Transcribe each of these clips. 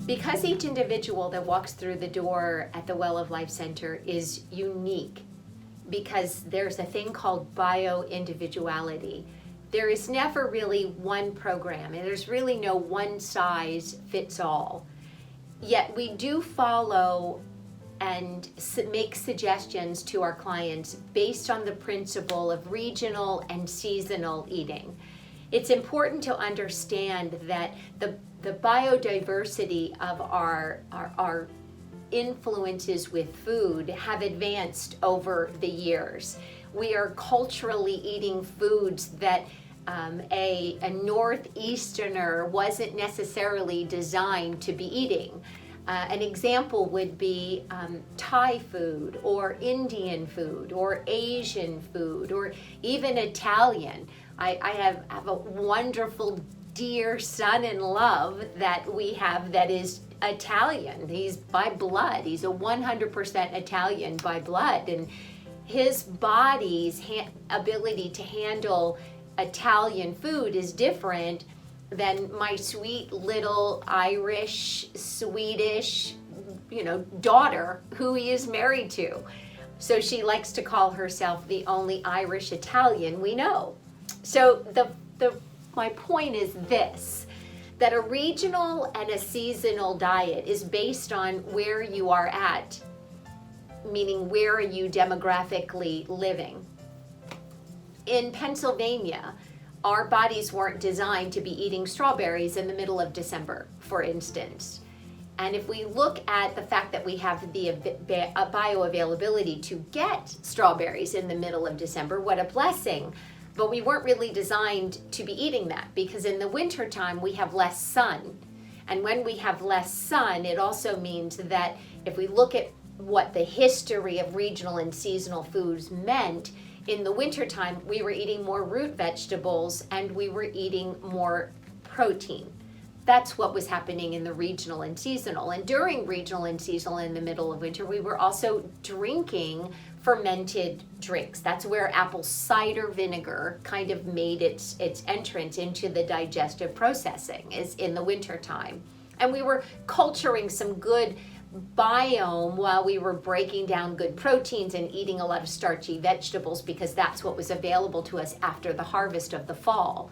Because each individual that walks through the door at the Well of Life Center is unique, because there's a thing called bio-individuality. There is never really one program, and there's really no one size fits all. Yet we do follow and make suggestions to our clients based on the principle of regional and seasonal eating. It's important to understand that the biodiversity of our influences with food have advanced over the years. We are culturally eating foods that a Northeasterner wasn't necessarily designed to be eating. An example would be Thai food, or Indian food, or Asian food, or even Italian. I have a wonderful dear son-in-law that we have that is Italian. He's by blood. He's a 100% Italian by blood, and his body's ability to handle Italian food is different than my sweet little Irish, Swedish, daughter who he is married to. So she likes to call herself the only Irish Italian we know. So my point is this, that a regional and a seasonal diet is based on where you are at, meaning where are you demographically living. In Pennsylvania, our bodies weren't designed to be eating strawberries in the middle of December, for instance. And if we look at the fact that we have the bioavailability to get strawberries in the middle of December, what a blessing. But we weren't really designed to be eating that, because in the wintertime we have less sun. And when we have less sun, it also means that if we look at what the history of regional and seasonal foods meant, in the wintertime we were eating more root vegetables and we were eating more protein. That's what was happening in the regional and seasonal. And during regional and seasonal in the middle of winter, we were also drinking fermented drinks. That's where apple cider vinegar kind of made its entrance into the digestive processing, is in the winter time. And we were culturing some good biome while we were breaking down good proteins and eating a lot of starchy vegetables, because that's what was available to us after the harvest of the fall.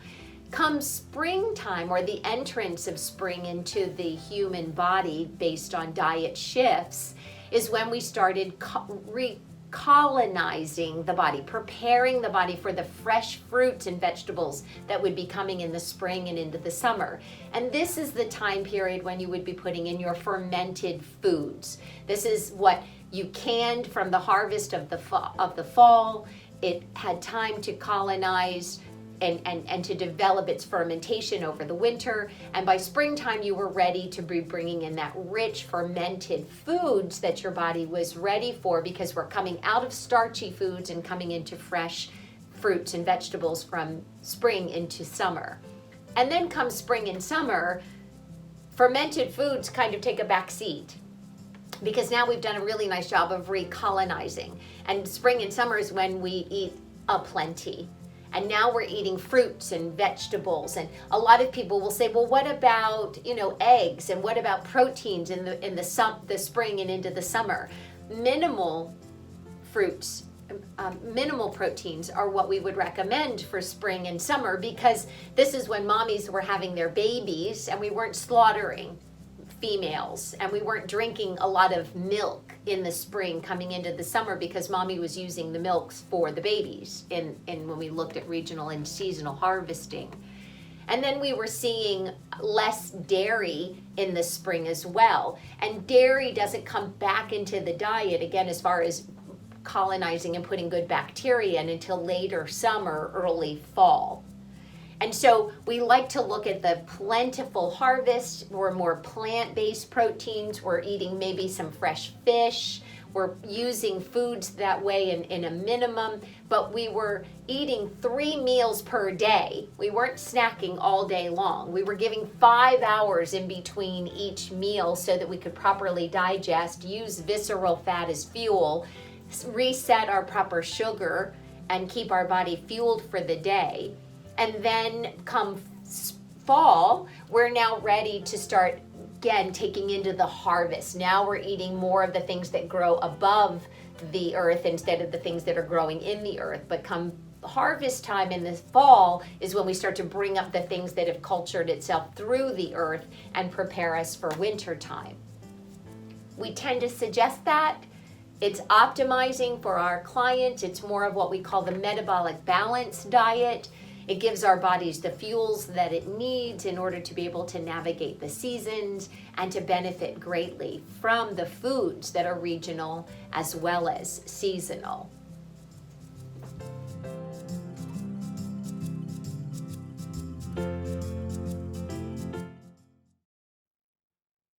Come springtime, or the entrance of spring into the human body based on diet shifts, is when we started recolonizing the body, preparing the body for the fresh fruits and vegetables that would be coming in the spring and into the summer. And this is the time period when you would be putting in your fermented foods. This is what you canned from the harvest of the fall. It had time to colonize and to develop its fermentation over the winter. And by springtime, you were ready to be bringing in that rich fermented foods that your body was ready for, because we're coming out of starchy foods and coming into fresh fruits and vegetables from spring into summer. And then come spring and summer, fermented foods kind of take a back seat, because now we've done a really nice job of recolonizing. And spring and summer is when we eat aplenty. And now we're eating fruits and vegetables. And a lot of people will say, well, what about, eggs? And what about proteins in the spring and into the summer? Minimal fruits, minimal proteins are what we would recommend for spring and summer, because this is when mommies were having their babies and we weren't slaughtering females, and we weren't drinking a lot of milk in the spring coming into the summer, because mommy was using the milks for the babies in when we looked at regional and seasonal harvesting. And then we were seeing less dairy in the spring as well. And dairy doesn't come back into the diet again as far as colonizing and putting good bacteria in until later summer, early fall. And so we like to look at the plentiful harvest. We're more plant-based proteins. We're eating maybe some fresh fish. We're using foods that way in a minimum, but we were eating 3 meals per day. We weren't snacking all day long. We were giving 5 hours in between each meal so that we could properly digest, use visceral fat as fuel, reset our proper sugar, and keep our body fueled for the day. And then come fall, we're now ready to start again, taking into the harvest. Now we're eating more of the things that grow above the earth instead of the things that are growing in the earth. But come harvest time in the fall is when we start to bring up the things that have cultured itself through the earth and prepare us for winter time. We tend to suggest that. It's optimizing for our clients. It's more of what we call the metabolic balance diet. It gives our bodies the fuels that it needs in order to be able to navigate the seasons and to benefit greatly from the foods that are regional as well as seasonal.